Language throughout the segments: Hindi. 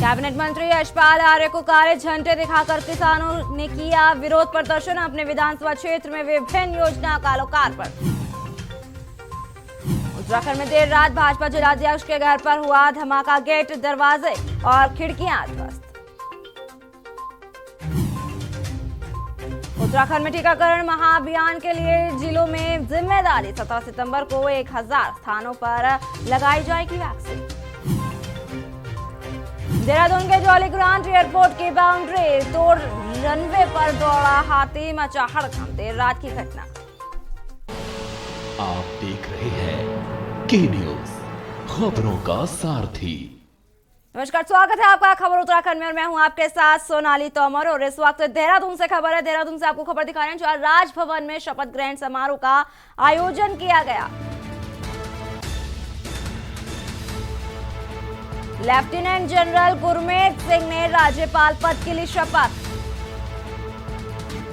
कैबिनेट मंत्री यशपाल आर्य को काले झंडे दिखाकर किसानों ने किया विरोध प्रदर्शन। अपने विधानसभा क्षेत्र में विभिन्न योजना का लोकार्पण। उत्तराखंड में देर रात भाजपा जिलाध्यक्ष के घर पर हुआ धमाका, गेट, दरवाजे और खिड़कियां ध्वस्त। उत्तराखंड में टीकाकरण महाअभियान के लिए जिलों में जिम्मेदारी। 17 सितंबर को 1000 स्थानों पर लगाई जाएगी वैक्सीन। देहरादून के जौलीग्रांट एयरपोर्ट की बाउंड्री तोड़ रनवे पर दौड़ा हाथी, मचा हड़कंप। देर रात की घटना। आप देख रहे हैं के न्यूज, खबरों का सारथी। नमस्कार, स्वागत है आपका खबर उत्तराखंड में और मैं हूं आपके साथ सोनाली तोमर। और इस वक्त देहरादून से खबर है। देहरादून से आपको खबर दिखा रहे हैं जहां राजभवन में शपथ ग्रहण समारोह का आयोजन किया गया। लेफ्टिनेंट जनरल गुरमीत सिंह ने राज्यपाल पद के लिए शपथ।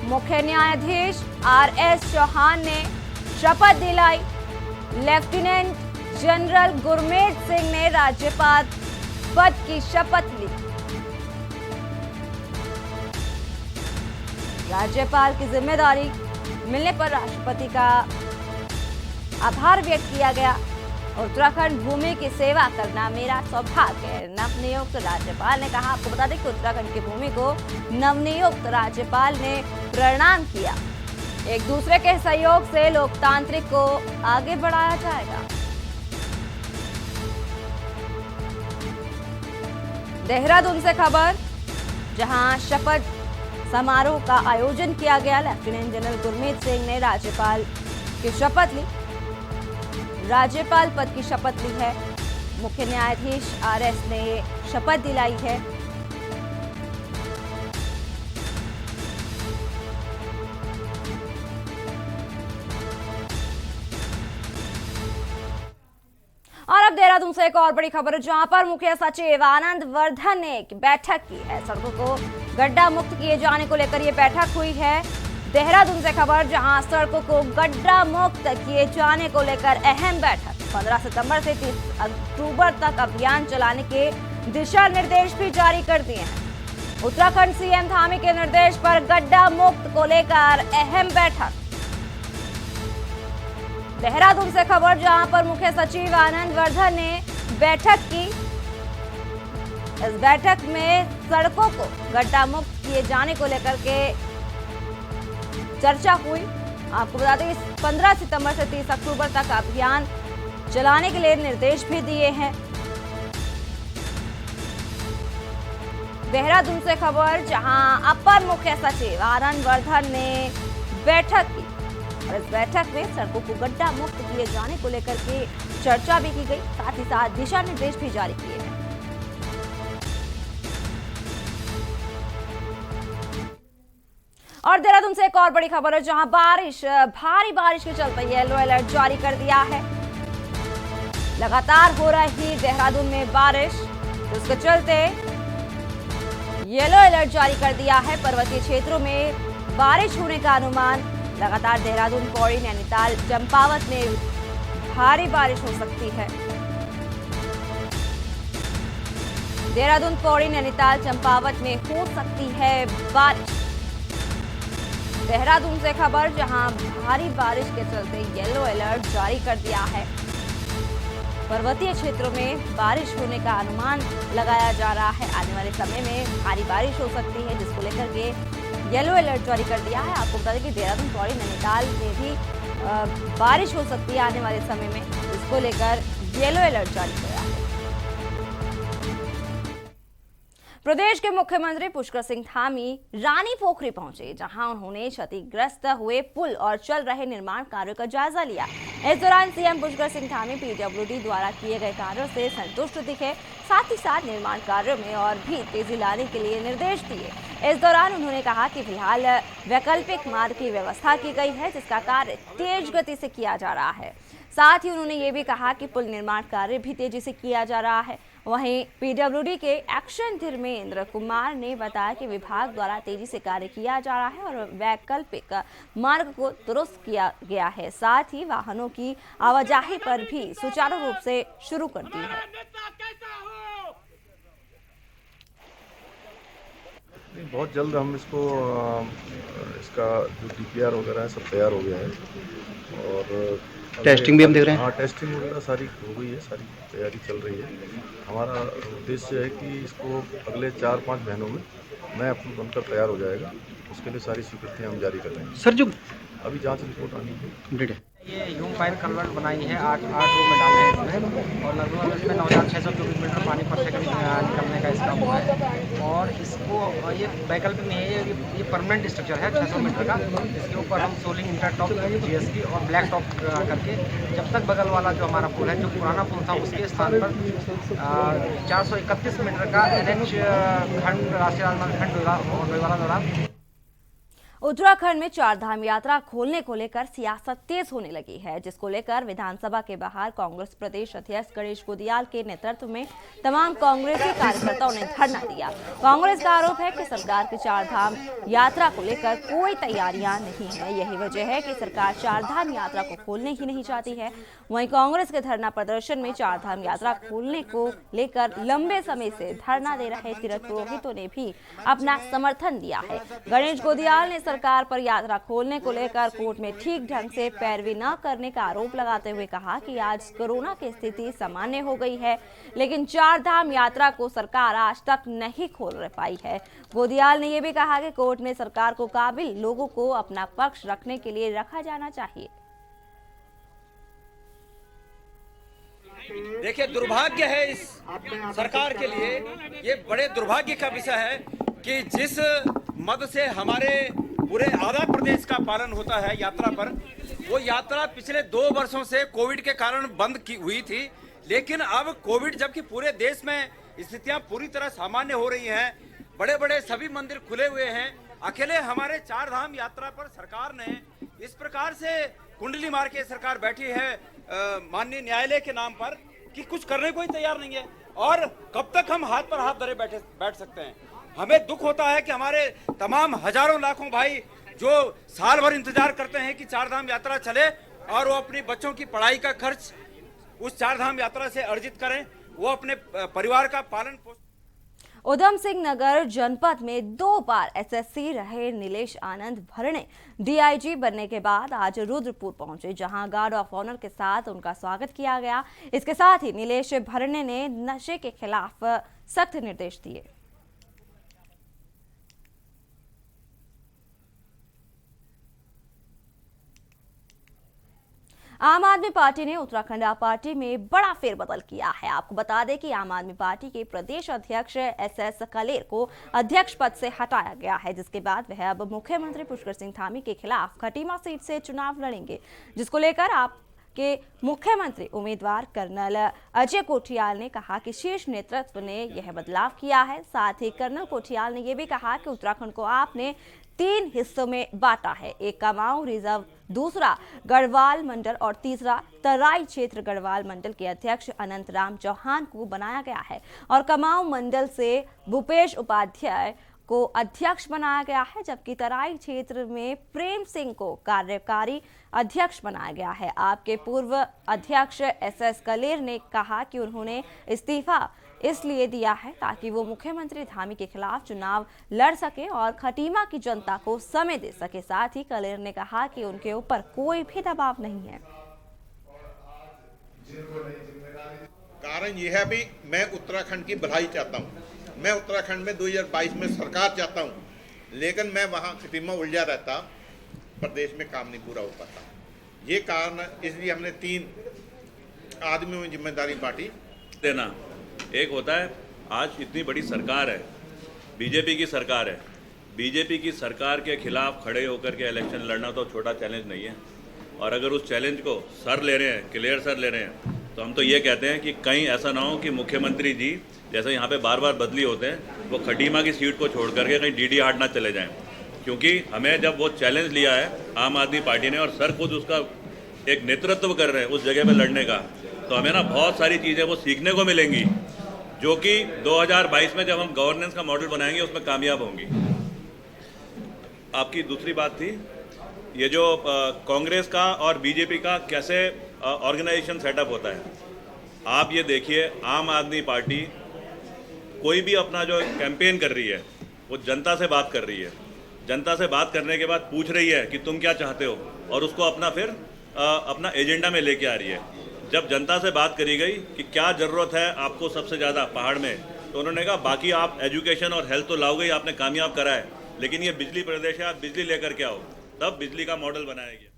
मुख्य न्यायाधीश RS चौहान ने शपथ दिलाई। लेफ्टिनेंट जनरल गुरमीत सिंह ने राज्यपाल पद की शपथ ली। राज्यपाल की जिम्मेदारी मिलने पर राष्ट्रपति का आभार व्यक्त किया गया। उत्तराखंड भूमि की सेवा करना मेरा सौभाग्य है, नवनियुक्त राज्यपाल ने कहा। आपको बता दें कि उत्तराखंड की भूमि को नवनियुक्त राज्यपाल ने प्रणाम किया। एक दूसरे के सहयोग से लोकतांत्रिक को आगे बढ़ाया जाएगा। देहरादून से खबर, जहां शपथ समारोह का आयोजन किया गया। लेफ्टिनेंट जनरल गुरमीत सिंह ने राज्यपाल की शपथ ली। राज्यपाल पद की शपथ ली है। मुख्य न्यायाधीश RS ने शपथ दिलाई है। और अब देहरादून से एक और बड़ी खबर है जहां पर मुख्य सचिव आनंद वर्धन ने एक बैठक की है। सड़कों को गड्ढा मुक्त किए जाने को लेकर यह बैठक हुई है। देहरादून से खबर, जहां सड़कों को गड्ढा मुक्त किए जाने को लेकर अहम बैठक। 15 सितंबर से 30 अक्टूबर तक अभियान चलाने के दिशा निर्देश भी जारी कर दिए हैं। उत्तराखंड CM धामी के निर्देश पर गड्ढा मुक्त को लेकर अहम बैठक। देहरादून से खबर, जहां पर मुख्य सचिव आनंद वर्धन ने बैठक की। इस बैठक में सड़कों को गड्ढा मुक्त किए जाने को लेकर के चर्चा हुई। आपको बता दें 15 सितंबर से 30 अक्टूबर तक अभियान चलाने के लिए निर्देश भी दिए हैं। देहरादून से खबर, जहां अपर मुख्य सचिव आनंद वर्धन ने बैठक की। और इस बैठक में सड़कों को गड्ढा मुक्त किए जाने को लेकर के चर्चा भी की गई, साथ ही साथ दिशा निर्देश भी जारी किए हैं। और देहरादून से एक और बड़ी खबर है जहां भारी बारिश के चलते येलो अलर्ट जारी कर दिया है। लगातार हो रही देहरादून में बारिश, जिसके चलते येलो अलर्ट जारी कर दिया है। पर्वतीय क्षेत्रों में बारिश होने का अनुमान। लगातार देहरादून, पौड़ी, नैनीताल, चंपावत में भारी बारिश हो सकती है। देहरादून, पौड़ी, नैनीताल, चंपावत में हो सकती है बारिश। देहरादून से खबर, जहां भारी बारिश के चलते येलो अलर्ट जारी कर दिया है। पर्वतीय क्षेत्रों में बारिश होने का अनुमान लगाया जा रहा है। आने वाले समय में भारी बारिश हो सकती है, जिसको लेकर के येलो अलर्ट जारी कर दिया है। आपको बता दें कि देहरादून, पौड़ी, नैनीताल में भी बारिश हो सकती है आने वाले समय में, जिसको लेकर येलो अलर्ट जारी किया है। प्रदेश के मुख्यमंत्री पुष्कर सिंह धामी रानी पोखरी पहुंचे, जहां उन्होंने क्षतिग्रस्त हुए पुल और चल रहे निर्माण कार्यों का जायजा लिया। इस दौरान CM पुष्कर सिंह धामी PWD द्वारा किए गए कार्यों से संतुष्ट दिखे, साथ ही साथ निर्माण कार्यों में और भी तेजी लाने के लिए निर्देश दिए। इस दौरान उन्होंने कहा कि फिलहाल वैकल्पिक मार्ग की व्यवस्था की गई है, जिसका कार्य तेज गति से किया जा रहा है। साथ ही उन्होंने ये भी कहा कि पुल निर्माण कार्य भी तेजी से किया जा रहा है। वहीं PWD के एक्शन धर्मेंद्र कुमार ने बताया कि विभाग द्वारा तेजी से कार्य किया जा रहा है और वैकल्पिक मार्ग को दुरुस्त किया गया है। साथ ही वाहनों की आवाजाही पर भी सुचारू रूप से शुरू कर दी है। नहीं, बहुत जल्द हम इसको इसका जो डीपीआर वगैरह है सब तैयार हो गया है और टेस्टिंग भी हम देख रहे हैं। हाँ, टेस्टिंग वगैरह सारी हो गई है, सारी तैयारी चल रही है। हमारा उद्देश्य है कि इसको अगले 4-5 महीनों में नया अप्रूव बनकर तैयार हो जाएगा। उसके लिए सारी स्वीकृतियाँ हम जारी कर रहे हैं। सर जो अभी जांच रिपोर्ट आनी है। कंप्लीट है, ये ह्यूम पाइप कन्वर्ट बनाई है 8 रूम में डाले हैं इसमें और लगभग इसमें 9600 क्यूबिक मीटर पानी पर सेकंड निकलने का इसका हुआ है और इसको ये वैकल्पिक नहीं है, ये परमानेंट स्ट्रक्चर है 600 मीटर का। इसके ऊपर हम सोलिंग इंटरटॉप जीएसपी और ब्लैक टॉप करके जब तक बगल वाला जो हमारा पुल है, जो पुराना पुल था, उसके स्थान पर 431 मीटर का NH खंड राष्ट्रीय राजमार्ग खंड डोईवाला दौरान। उत्तराखंड में चारधाम यात्रा खोलने को लेकर सियासत तेज होने लगी है, जिसको लेकर विधानसभा के बाहर कांग्रेस प्रदेश अध्यक्ष गणेश गोदियाल के नेतृत्व में तमाम कांग्रेसी कार्यकर्ताओं ने धरना दिया। कांग्रेस का आरोप है कि सरकार की चारधाम यात्रा को लेकर कोई तैयारियां नहीं है। यही वजह है कि सरकार चारधाम यात्रा को खोलने ही नहीं चाहती है। वहीं कांग्रेस के धरना प्रदर्शन में चारधाम यात्रा खोलने को लेकर लंबे समय से धरना दे रहे तीर्थ पुरोहितों ने भी अपना समर्थन दिया है। गणेश गोदियाल ने सरकार पर यात्रा खोलने को लेकर कोर्ट में ठीक ढंग से पैरवी न करने का आरोप लगाते हुए कहा कि आज कोरोना की स्थिति सामान्य हो गई है, लेकिन चारधाम यात्रा को सरकार आज तक नहीं खोल पाई है। गोदियाल ने यह भी कहा कि कोर्ट में सरकार को काबिल लोगों को अपना पक्ष रखने के लिए रखा जाना चाहिए। देखिए, दुर्भाग्य है इस सरकार के लिए, ये बड़े दुर्भाग्य का विषय है कि जिस मद से हमारे पूरे आंध्र प्रदेश का पालन होता है यात्रा पर, वो यात्रा पिछले 2 वर्षों से कोविड के कारण बंद की हुई थी। लेकिन अब कोविड, जबकि पूरे देश में स्थितियां पूरी तरह सामान्य हो रही हैं, बड़े बड़े सभी मंदिर खुले हुए हैं, अकेले हमारे चारधाम यात्रा पर सरकार ने इस प्रकार से कुंडली मार के सरकार बैठी है माननीय न्यायालय के नाम पर कि कुछ करने को ही तैयार नहीं है। और कब तक हम हाथ पर हाथ धरे बैठ सकते हैं। हमें दुख होता है कि हमारे तमाम हजारों लाखों भाई जो साल भर इंतजार करते हैं कि चारधाम यात्रा चले और वो अपने बच्चों की पढ़ाई का खर्च उस चारधाम यात्रा से अर्जित करें, वो अपने परिवार का पालन पोषण। उधम सिंह नगर जनपद में 2 बार एसएससी रहे नीलेश आनंद भरणे डीआईजी बनने के बाद आज रुद्रपुर पहुंचे, जहां गार्ड ऑफ ऑनर के साथ उनका स्वागत किया गया। इसके साथ ही नीलेश भरणे ने नशे के खिलाफ सख्त निर्देश दिए। आम आदमी पार्टी ने उत्तराखंड पार्टी में बड़ा फेरबदल किया है। आपको बता दें कि आम आदमी पार्टी के प्रदेश अध्यक्ष एसएस कलेर को अध्यक्ष पद से हटाया गया है, जिसके बाद वह अब मुख्यमंत्री पुष्कर सिंह धामी के खिलाफ खटीमा सीट से चुनाव लड़ेंगे, जिसको लेकर के मुख्यमंत्री उम्मीदवार कर्नल अजय कोठियाल ने कहा कि शीर्ष नेतृत्व ने यह बदलाव किया है। साथ ही कर्नल कोठियाल ने यह भी कहा कि उत्तराखंड को आपने 3 हिस्सों में बांटा है, एक कुमाऊं रिजर्व, दूसरा गढ़वाल मंडल और तीसरा तराई क्षेत्र गढ़वाल मंडल के अध्यक्ष अनंत राम चौहान को बनाया गया है और कुमाऊं मंडल से भूपेश उपाध्याय को अध्यक्ष बनाया गया है, जबकि तराई क्षेत्र में प्रेम सिंह को कार्यकारी अध्यक्ष बनाया गया है। आपके पूर्व अध्यक्ष एसएस कलेर ने कहा कि उन्होंने इस्तीफा इसलिए दिया है ताकि वो मुख्यमंत्री धामी के खिलाफ चुनाव लड़ सके और खटीमा की जनता को समय दे सके। साथ ही कलेर ने कहा कि उनके ऊपर कोई भी दबाव नहीं है। कारण यह है भी मैं उत्तराखंड की भलाई चाहता हूँ। मैं उत्तराखंड में 2022 में सरकार चाहता हूँ, लेकिन मैं वहाँ खटीमा उलझा रहता, प्रदेश में काम नहीं पूरा हो पाता। ये कारण, इसलिए हमने 3 आदमियों में जिम्मेदारी बांटी देना। एक होता है, आज इतनी बड़ी सरकार है, बीजेपी की सरकार है, बीजेपी की सरकार के खिलाफ खड़े होकर के इलेक्शन लड़ना तो छोटा चैलेंज नहीं है। और अगर उस चैलेंज को सर ले रहे हैं, क्लियर सर ले रहे हैं, तो हम तो ये कहते हैं कि कहीं ऐसा ना हो कि मुख्यमंत्री जी जैसे यहाँ पे बार बार बदली होते हैं, वो खटीमा की सीट को छोड़ करके कहीं डीडी हाट ना चले जाएं। क्योंकि हमें जब वो चैलेंज लिया है आम आदमी पार्टी ने और सर खुद उसका एक नेतृत्व कर रहे हैं उस जगह पे लड़ने का, तो हमें ना बहुत सारी चीज़ें वो सीखने को मिलेंगी जो कि 2022 में जब हम गवर्नेंस का मॉडल बनाएंगे उसमें कामयाब होंगी। आपकी दूसरी बात थी ये जो कांग्रेस का और बीजेपी का कैसे ऑर्गेनाइजेशन सेटअप होता है। आप ये देखिए, आम आदमी पार्टी कोई भी अपना जो कैंपेन कर रही है वो जनता से बात कर रही है। जनता से बात करने के बाद पूछ रही है कि तुम क्या चाहते हो, और उसको अपना फिर अपना एजेंडा में लेके आ रही है। जब जनता से बात करी गई कि क्या ज़रूरत है आपको सबसे ज़्यादा पहाड़ में, तो उन्होंने कहा बाकी आप एजुकेशन और हेल्थ तो लाओगे, आपने कामयाब करा है, लेकिन ये बिजली प्रदेश है, आप बिजली लेकर के आओ, तब बिजली का मॉडल बनाया गया।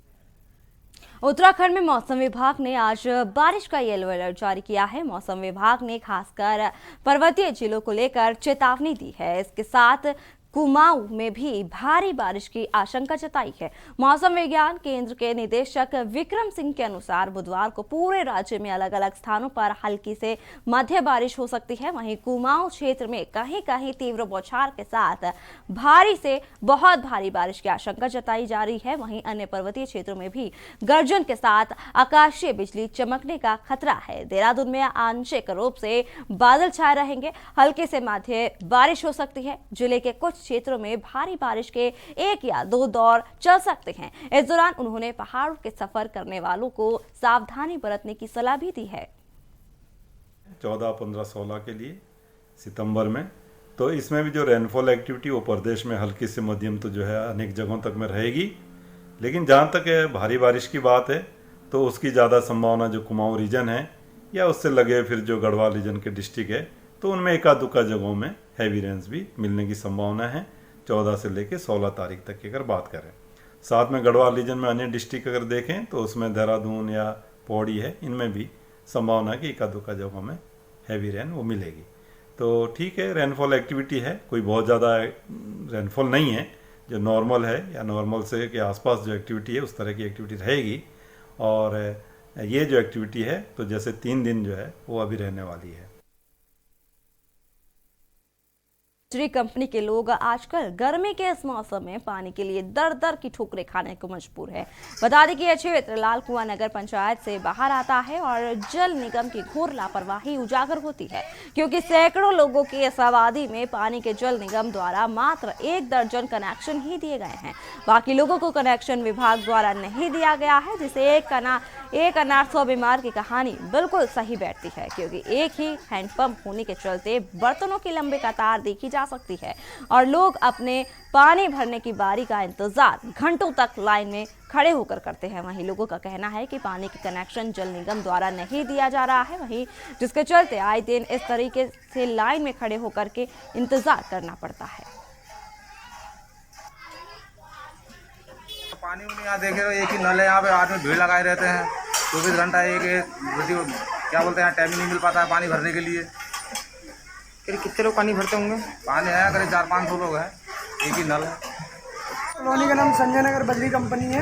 उत्तराखंड में मौसम विभाग ने आज बारिश का येलो अलर्ट जारी किया है। मौसम विभाग ने खासकर पर्वतीय जिलों को लेकर चेतावनी दी है। इसके साथ कुमाऊं में भी भारी बारिश की आशंका जताई है। मौसम विज्ञान केंद्र के निदेशक विक्रम सिंह के अनुसार बुधवार को पूरे राज्य में अलग अलग स्थानों पर हल्की से मध्य बारिश हो सकती है। वहीं कुमाऊं क्षेत्र में कहीं कहीं तीव्र बौछार के साथ भारी से बहुत भारी बारिश की आशंका जताई जा रही है। वहीं अन्य पर्वतीय क्षेत्रों में भी गर्जन के साथ आकाशीय बिजली चमकने का खतरा है। देहरादून में आंशिक रूप से बादल छाए रहेंगे, हल्के से मध्य बारिश हो सकती है। जिले के कुछ क्षेत्रों में भारी बारिश के 1 या 2 दौर चल सकते हैं। इस दौरान उन्होंने पहाड़ों के सफर करने वालों को सावधानी बरतने की सलाह भी दी है। 14, 15, 16 के लिए सितंबर में, तो इसमें भी जो रेनफॉल एक्टिविटी वो प्रदेश में हल्की से मध्यम तो जो है अनेक जगहों तक में रहेगी। लेकिन जहाँ तक है भारी बारिश की बात है तो उसकी ज़्यादा संभावना जो कुमाऊं रीजन है या उससे लगे फिर जो गढ़वाल रीजन के डिस्ट्रिक्ट है, तो उनमें एका दुक्का जगहों में हैवी रेंस भी मिलने की संभावना है 14 से लेकर 16 तारीख तक की अगर बात करें। साथ में गढ़वाल रीजन में अन्य डिस्ट्रिक्ट अगर देखें तो उसमें देहरादून या पौड़ी है, इनमें भी संभावना है कि एका दुक्का जगहों में हैवी रेन वो मिलेगी। तो ठीक है, रेनफॉल एक्टिविटी है, कोई बहुत ज़्यादा रेनफॉल नहीं है, जो नॉर्मल है या नॉर्मल से के आसपास जो एक्टिविटी है उस तरह की एक्टिविटी रहेगी। और ये जो एक्टिविटी है तो जैसे 3 दिन जो है वो अभी रहने वाली है। कंपनी के लोग आजकल गर्मी के इस मौसम में पानी के लिए दर दर की ठोकरें खाने को मजबूर है। बता दें कि यह क्षेत्र लाल कुआं नगर पंचायत से बाहर आता है और जल निगम की घोर लापरवाही उजागर होती है, क्योंकि सैकड़ों लोगों की इस आबादी में पानी के जल निगम द्वारा मात्र 1 दर्जन कनेक्शन ही दिए गए हैं। बाकी लोगों को कनेक्शन विभाग द्वारा नहीं दिया गया है, जिसे एक अनाथ 100 बीमार की कहानी बिल्कुल सही बैठती है, क्योंकि एक ही हैंडपंप होने के चलते बर्तनों की लंबी कतार देखी जा सकती है और लोग अपने पानी भरने की बारी का इंतजार घंटों तक लाइन में खड़े होकर करते हैं। वहीं लोगों का कहना है कि पानी के कनेक्शन जल निगम द्वारा नहीं दिया जा रहा है, वहीं जिसके चलते आए दिन इस तरीके से लाइन में खड़े होकर के इंतजार करना पड़ता है। पानी उन्हें यहाँ देखे तो एक ही नल है, यहाँ पे आदमी भीड़ लगाए रहते हैं 24 घंटा। एक क्या बोलते हैं, टाइम ही नहीं मिल पाता है पानी भरने के लिए। फिर कितने लोग पानी भरते होंगे? पानी है करीब 400-500 लोग हैं, एक ही नल है। कॉलोनी का नाम संजय नगर बजरी कंपनी है।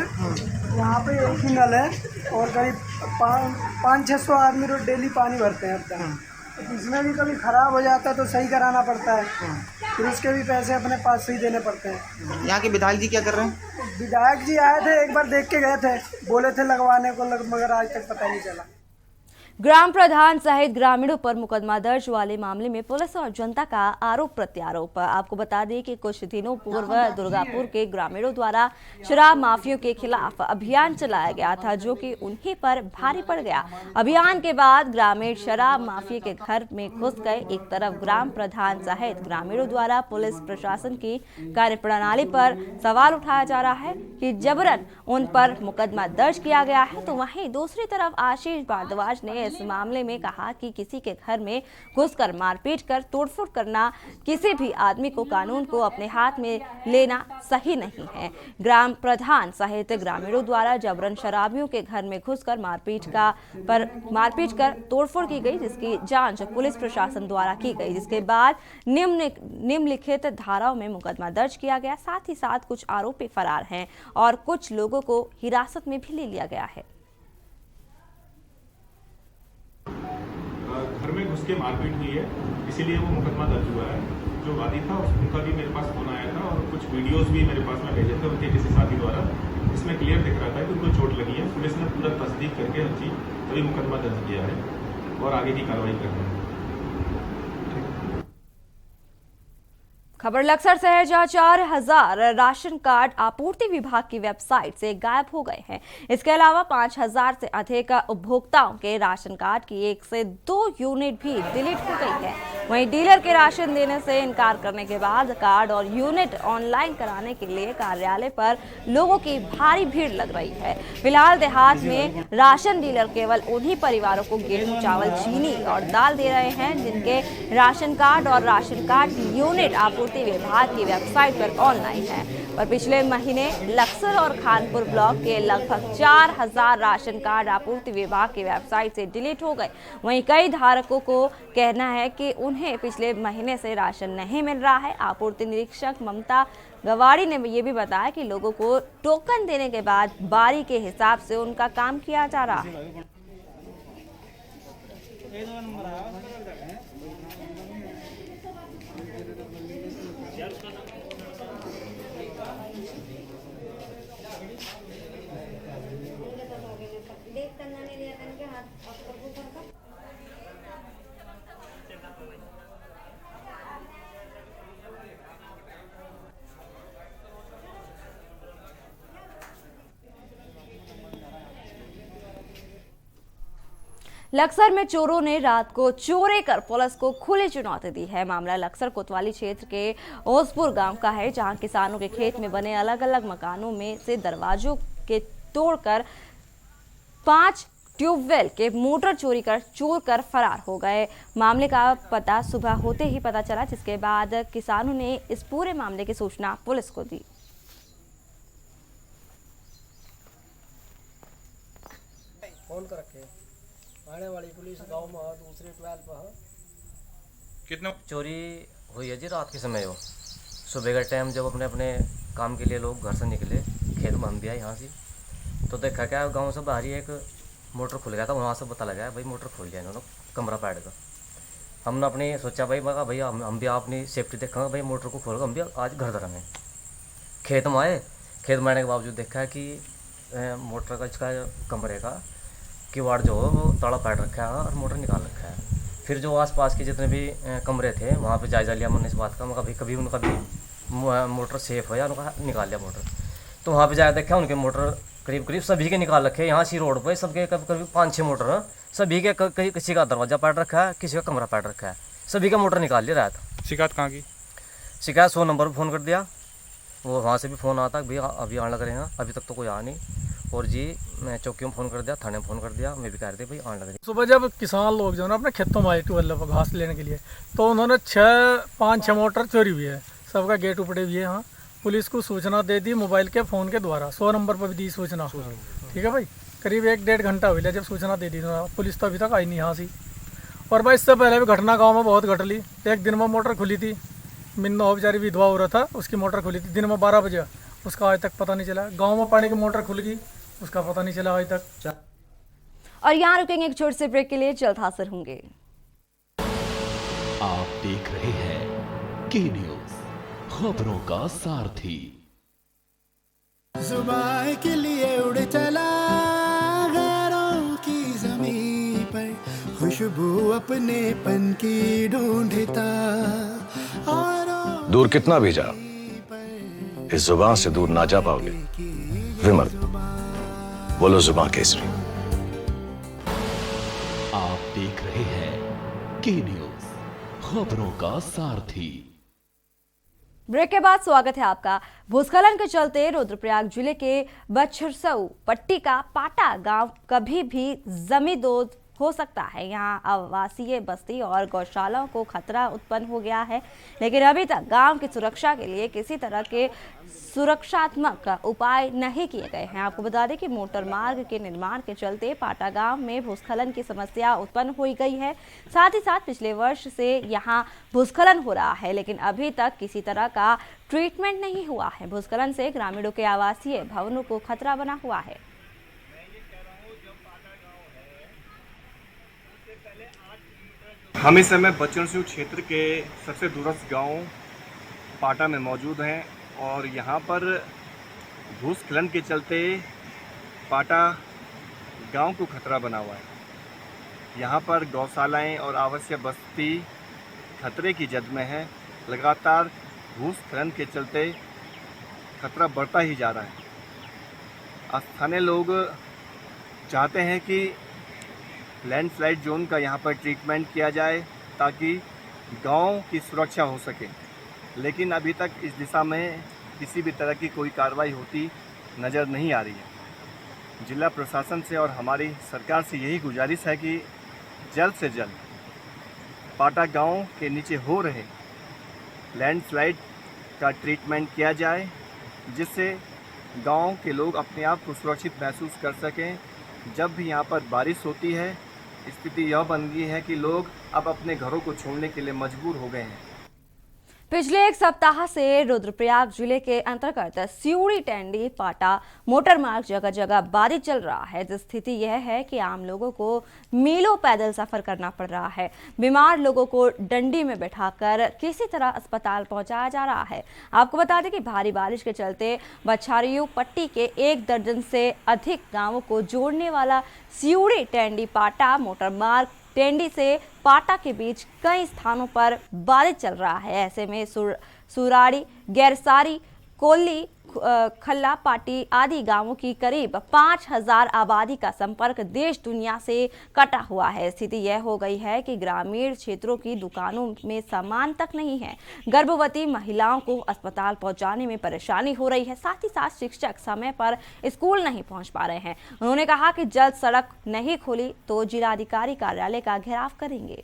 यहाँ पे एक ही नल है और करीब 500-600 आदमी रोज डेली पानी भरते हैं अब तक। तो इसमें भी कभी ख़राब हो जाता है तो सही कराना पड़ता है, फिर उसके भी पैसे अपने पास से ही देने पड़ते हैं। यहाँ के विधायक जी क्या कर रहे हैं? विधायक जी आए थे, एक बार देख के गए थे, बोले थे लगवाने को, मगर आज तक पता नहीं चला। ग्राम प्रधान सहित ग्रामीणों पर मुकदमा दर्ज वाले मामले में पुलिस और जनता का आरोप प्रत्यारोप। आपको बता दें कि कुछ दिनों पूर्व दुर्गापुर के ग्रामीणों द्वारा शराब माफियों के खिलाफ अभियान चलाया गया था, जो कि उन्हीं पर भारी पड़ गया। अभियान के बाद ग्रामीण शराब माफिया के घर में घुस गए। एक तरफ ग्राम प्रधान सहित ग्रामीणों द्वारा पुलिस प्रशासन की कार्यप्रणाली पर सवाल उठाया जा रहा है कि जबरन उन पर मुकदमा दर्ज किया गया है, तो वहीं दूसरी तरफ आशीष भारद्वाज ने इस मामले में कहा कि किसी के घर में घुसकर मारपीट कर तोड़फोड़ करना, किसी भी आदमी को कानून को अपने हाथ में लेना सही नहीं है। ग्राम प्रधान सहित ग्रामीणों द्वारा जबरन शराबियों के घर में घुसकर मारपीट कर तोड़फोड़ की गई, जिसकी जांच पुलिस प्रशासन द्वारा की गई, जिसके बाद निम्नलिखित धाराओं में मुकदमा दर्ज किया गया। साथ ही साथ कुछ आरोपी फरार हैं और कुछ लोगों को हिरासत में भी ले लिया गया है। घर में घुस के मारपीट हुई है, इसीलिए वो मुकदमा दर्ज हुआ है। जो वादी था उनका भी मेरे पास फोन आया था और कुछ वीडियोस भी मेरे पास में भेजे थे उनके किसी साथी द्वारा। इसमें क्लियर दिख रहा था कि उनको चोट लगी है। पुलिस ने पूरा तस्दीक करके हर चीज तभी मुकदमा दर्ज किया है और आगे की कार्रवाई कर रहे हैं। खबर लक्सर से है, जहां 4000 राशन कार्ड आपूर्ति विभाग की वेबसाइट से गायब हो गए हैं। इसके अलावा 5000 से अधिक उपभोक्ताओं के राशन कार्ड की 1 से 2 यूनिट भी डिलीट हो गई है। वहीं डीलर के राशन देने से इनकार करने के बाद कार्ड और यूनिट ऑनलाइन कराने के लिए कार्यालय पर लोगों की भारी भीड़ लग रही है। फिलहाल देहात में राशन डीलर केवल उन्हीं परिवारों को गेहूं, चावल, चीनी और दाल दे रहे हैं जिनके राशन कार्ड और राशन कार्ड की यूनिट आपूर्ति विभाग की वेबसाइट पर ऑनलाइन है। पर पिछले महीने लक्सर और खानपुर ब्लॉक के लगभग 4000 राशन कार्ड आपूर्ति विभाग की वेबसाइट से डिलीट हो गए। वहीं कई धारकों को कहना है कि उन्हें पिछले महीने से राशन नहीं मिल रहा है। आपूर्ति निरीक्षक ममता गवाड़ी ने ये भी बताया कि लोगों को टोकन देने के बाद बारी के हिसाब से उनका काम किया जा रहा है। लक्सर में चोरों ने रात को चोरी कर पुलिस को खुली चुनौती दी है। मामला लक्सर कोतवाली क्षेत्र के ओसपुर गांव का है, जहां किसानों के खेत में बने अलग अलग मकानों में से दरवाजों के तोड़कर 5 ट्यूबवेल के मोटर चोरी कर चोर कर फरार हो गए। मामले का पता सुबह होते ही पता चला, जिसके बाद किसानों ने इस पूरे मामले की सूचना पुलिस को दी। फोन कर रखे आने वाली पुलिस गांव में दूसरे 12 पर कितना चोरी हुई है जी। रात के समय हो, सुबह का टाइम जब अपने अपने काम के लिए लोग घर से निकले, खेत में हम भी आए यहाँ से, तो देखा क्या गांव से बाहर ही एक मोटर खुल गया था। वहाँ से पता लगा भाई मोटर खोल दिया इन्होंने कमरा पैड का। हमने अपनी सोचा भैया हम भी अपनी सेफ्टी देखा, भाई मोटर को खोल कर हम भी आज घर धरेंगे। खेत में आए, खेत में आने के बावजूद देखा कि मोटर का इसका कमरे का किवाड़ जो हो वो ताला पैड रखा है और मोटर निकाल रखा है। फिर जो आसपास के जितने भी कमरे थे वहाँ पे जायज़ा लिया मैंने इस बात का। मैं कभी उनका भी मोटर सेफ हो या उनका निकाल लिया मोटर। तो वहाँ पे जाकर देखा उनके मोटर करीब सभी के निकाल रखे। यहाँ सी रोड पे सबके करीब 5-6 मोटर सभी के, किसी का दरवाज़ा पैड रखा है, किसी का कमरा पैड रखा है, सभी का मोटर निकाल लिया रात। शिकायत कहाँ की? शिकायत 100 नंबर पर फ़ोन कर दिया। वो वहाँ से भी फ़ोन आता भैया अभी आने लग रहे हैं, अभी तक तो कोई आया नहीं। और जी मैं चौकी में फ़ोन कर दिया, थाने में फ़ोन कर दिया, मैं भी कह रहे थे भाई आने लग रही। सुबह जब किसान लोग जो है ना अपने खेतों में आए ट्यूबवेल पर घास लेने के लिए, तो उन्होंने 5-6 मोटर चोरी हुई है, सबका गेट उपड़े हुए हैं। हाँ, पुलिस को सूचना दे दी मोबाइल के फ़ोन के द्वारा, 100 नंबर पर भी दी सूचना। ठीक है भाई, करीब 1-1.5 घंटा हुआ जब सूचना दे दी पुलिस, तो अभी तक आई नहीं यहाँ से। और भाई इससे पहले भी घटना गाँव में बहुत घट ली। एक दिन में मोटर खुली थी, मिन्ना हो बेचारी विधवा हो रहा था, उसकी मोटर खुली थी दिन में 12 बजे, उसका आज तक पता नहीं चला। गाँव में पानी की मोटर खुल गई, उसका पता नहीं चला आज तक। और यहाँ रुकेंगे एक छोटे से ब्रेक के लिए, जल्द हाजिर होंगे। आप देख रहे हैं के न्यूज़, खबरों का सारथी। जुबान के लिए उड़ चला गैरों की ज़मीं पर, खुशबू अपने पन की ढूंढता। दूर कितना भी जा, इस जुबान से दूर ना जा पाओगे। विमल, बोलो जुबान केसरी। आप देख रहे हैं के न्यूज़, खबरों का सारथी। ब्रेक के बाद स्वागत है आपका। भूस्खलन के चलते रुद्रप्रयाग जिले के बछरसऊ पट्टी का पाटा गांव कभी भी जमींदोज हो सकता है। यहां आवासीय बस्ती और गौशालाओं को खतरा उत्पन्न हो गया है, लेकिन अभी तक गांव की सुरक्षा के लिए किसी तरह के सुरक्षात्मक उपाय नहीं किए गए हैं। आपको बता दें कि मोटर मार्ग के निर्माण के चलते पाटा गांव में भूस्खलन की समस्या उत्पन्न हो गई है। साथ ही साथ पिछले वर्ष से यहां भूस्खलन हो रहा है, लेकिन अभी तक किसी तरह का ट्रीटमेंट नहीं हुआ है। भूस्खलन से ग्रामीणों के आवासीय भवनों को खतरा बना हुआ है। हम इस समय बचरसू क्षेत्र के सबसे दूरस्थ गांव पाटा में मौजूद हैं और यहाँ पर भूस्खलन के चलते पाटा गांव को खतरा बना हुआ है। यहाँ पर गौशालाएं और आवासीय बस्ती खतरे की जद में है। लगातार भूस्खलन के चलते खतरा बढ़ता ही जा रहा है। स्थानीय लोग चाहते हैं कि लैंडस्लाइड जोन का यहाँ पर ट्रीटमेंट किया जाए ताकि गांव की सुरक्षा हो सके, लेकिन अभी तक इस दिशा में किसी भी तरह की कोई कार्रवाई होती नज़र नहीं आ रही है। जिला प्रशासन से और हमारी सरकार से यही गुजारिश है कि जल्द से जल्द पाटा गांव के नीचे हो रहे लैंडस्लाइड का ट्रीटमेंट किया जाए, जिससे गांव के लोग अपने आप को सुरक्षित महसूस कर सकें। जब भी यहाँ पर बारिश होती है, स्थिति यह बन गई है कि लोग अब अपने घरों को छोड़ने के लिए मजबूर हो गए हैं। पिछले एक सप्ताह से रुद्रप्रयाग जिले के अंतर्गत सिउड़ी टेंडी पाटा मोटर मार्ग जगह जगह बारिश चल रहा है। जिस स्थिति यह है कि आम लोगों को मीलों पैदल सफर करना पड़ रहा है। बीमार लोगों को डंडी में बैठाकर किसी तरह अस्पताल पहुंचाया जा रहा है। आपको बता दें कि भारी बारिश के चलते बछारियों पट्टी के 1 दर्जन से अधिक गांवों को जोड़ने वाला सिउड़ी टेंडी पाटा मोटर मार्ग टेंडी से पाटा के बीच कई स्थानों पर बारिश चल रहा है। ऐसे में सुराड़ी, गैरसारी, कोल्ली, खल्ला पाटी आदि गांवों की करीब 5000 आबादी का संपर्क देश दुनिया से कटा हुआ है। स्थिति यह हो गई है कि ग्रामीण क्षेत्रों की दुकानों में सामान तक नहीं है। गर्भवती महिलाओं को अस्पताल पहुंचाने में परेशानी हो रही है। साथ ही साथ शिक्षक समय पर स्कूल नहीं पहुंच पा रहे हैं। उन्होंने कहा कि जल्द सड़क नहीं खुली तो जिलाधिकारी कार्यालय का घेराव करेंगे।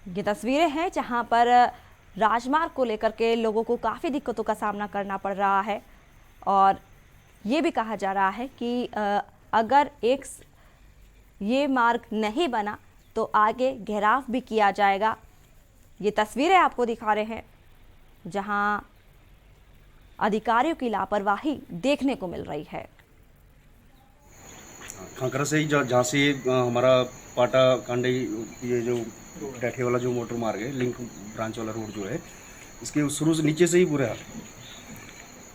ये तस्वीरें हैं जहां पर राजमार्ग को लेकर के लोगों को काफ़ी दिक्कतों का सामना करना पड़ रहा है और ये भी कहा जा रहा है कि अगर ये मार्ग नहीं बना तो आगे घेराव भी किया जाएगा। ये तस्वीरें आपको दिखा रहे हैं जहां अधिकारियों की लापरवाही देखने को मिल रही है। खांकरा से ही जहाँ से हमारा पाटा कांडे ये जो डैठे वाला जो मोटर मार्ग है, लिंक ब्रांच वाला रोड जो है, इसके शुरू से नीचे से ही बुरे हाल।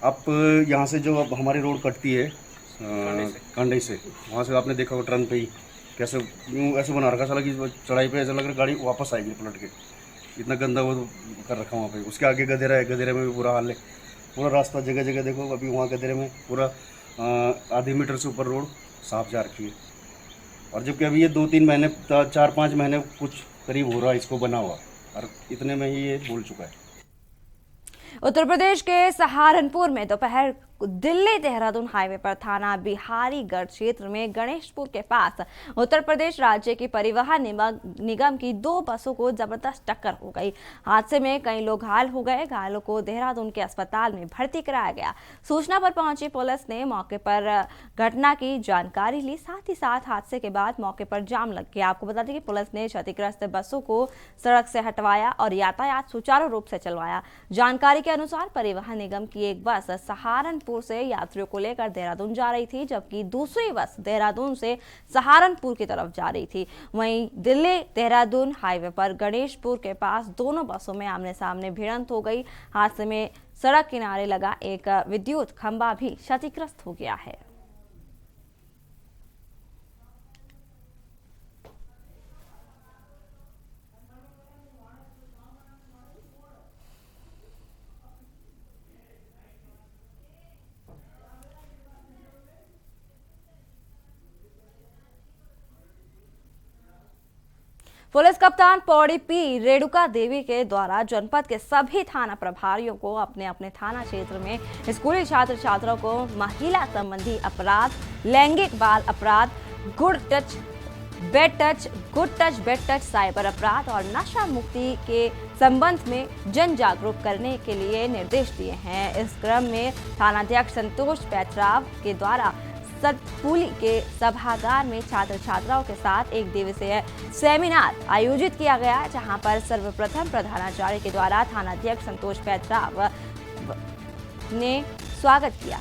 आप यहाँ से जो अब हमारी रोड कटती है कांडे से, वहाँ से आपने देखा वो टर्न पे ही कैसे ऐसे बना रखा, साला कि चढ़ाई पे ऐसा लग रहा गाड़ी वापस आएगी पलट के, इतना गंदा वो कर रखा वहाँ पे। उसके आगे गधेरा है, गधेरे में भी बुरा हाल है। पूरा रास्ता जगह जगह देखो, अभी वहाँ गधेरे में पूरा आधे मीटर से ऊपर रोड साफ जा रखी है। और जबकि अभी ये 2-3 महीने 4-5 महीने कुछ करीब हो रहा है इसको बना हुआ, और इतने में ही ये बोल चुका है। उत्तर प्रदेश के सहारनपुर में दोपहर दिल्ली देहरादून हाईवे पर थाना बिहारीगढ़ क्षेत्र में गणेशपुर के पास उत्तर प्रदेश राज्य की परिवहन निगम की 2 बसों को जबरदस्त टक्कर हो गई। हादसे में कई लोग घायल हो गए। घायलों को देहरादून के अस्पताल में भर्ती कराया गया। सूचना पर पहुंची पुलिस ने मौके पर घटना की जानकारी ली। साथ ही साथ हादसे के बाद मौके पर जाम लग गया। आपको बता दें कि पुलिस ने क्षतिग्रस्त बसों को सड़क से हटवाया और यातायात सुचारू रूप से चलवाया। जानकारी के अनुसार परिवहन निगम की एक बस सहारनपुर से यात्रियों को लेकर देहरादून जा रही थी, जबकि दूसरी बस देहरादून से सहारनपुर की तरफ जा रही थी। वहीं दिल्ली देहरादून हाईवे पर गणेशपुर के पास दोनों बसों में आमने सामने भिड़ंत हो गई। हादसे में सड़क किनारे लगा एक विद्युत खंभा भी क्षतिग्रस्त हो गया है। पुलिस कप्तान पौड़ी पी रेणुका देवी के द्वारा जनपद के सभी थाना प्रभारियों को अपने अपने थाना क्षेत्र में स्कूली छात्र छात्राओं को महिला संबंधी अपराध, लैंगिक बाल अपराध, good touch bed touch cyber अपराध और नशा मुक्ति के संबंध में जन जागरूक करने के लिए निर्देश दिए हैं। इस क्रम में थानाध्यक्ष संतोष पैतराव के द्वारा सतपुली के सभागार में छात्र छात्राओं के साथ एक दिवसीय सेमिनार आयोजित किया गया, जहां पर सर्वप्रथम प्रधानाचार्य के द्वारा थानाध्यक्ष संतोष पैतराव ने स्वागत किया।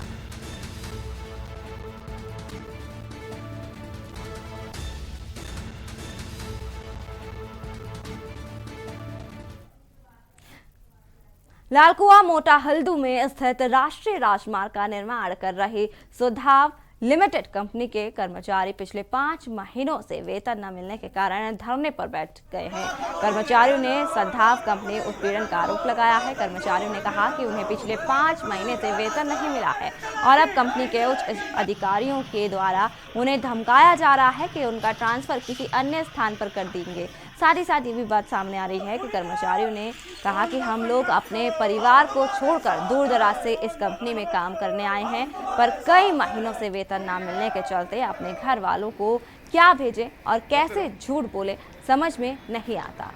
लालकुआ मोटा हल्दू में स्थित राष्ट्रीय राजमार्ग का निर्माण कर रही सुधाव लिमिटेड कंपनी के कर्मचारी पिछले 5 महीनों से वेतन न मिलने के कारण धरने पर बैठ गए हैं। कर्मचारियों ने सद्भाव कंपनी उत्पीड़न का आरोप लगाया है। कर्मचारियों ने कहा कि उन्हें पिछले 5 महीने से वेतन नहीं मिला है और अब कंपनी के उच्च अधिकारियों के द्वारा उन्हें धमकाया जा रहा है कि उनका ट्रांसफर किसी अन्य स्थान पर कर देंगे। साथ ही साथ ये भी बात सामने आ रही है कि कर्मचारियों ने कहा कि हम लोग अपने परिवार को छोड़कर दूर दराज से इस कंपनी में काम करने आए हैं, पर कई महीनों से वेतन ना मिलने के चलते अपने घर वालों को क्या भेजें और कैसे झूठ बोले समझ में नहीं आता।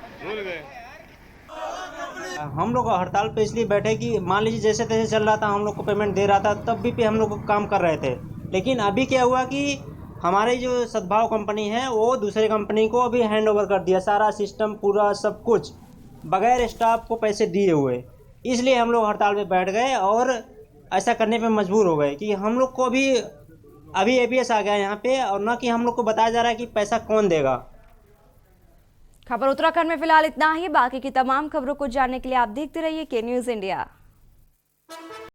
हम लोग हड़ताल पे इसलिए बैठे कि मान लीजिए जैसे तैसे चल रहा था, हम लोग को पेमेंट दे रहा था, तब भी पे हम लोग काम कर रहे थे। लेकिन अभी क्या हुआ कि हमारी जो सद्भाव कंपनी है वो दूसरी कंपनी को अभी हैंड ओवर कर दिया, सारा सिस्टम पूरा सब कुछ बगैर स्टाफ को पैसे दिए हुए। इसलिए हम लोग हड़ताल पे बैठ गए और ऐसा करने पे मजबूर हो गए कि हम लोग को भी अभी APS आ गया यहाँ पे, और न कि हम लोग को बताया जा रहा है कि पैसा कौन देगा। खबर उत्तराखंड में फिलहाल इतना ही। बाकी की तमाम खबरों को जानने के लिए आप देखते रहिए के न्यूज़ इंडिया।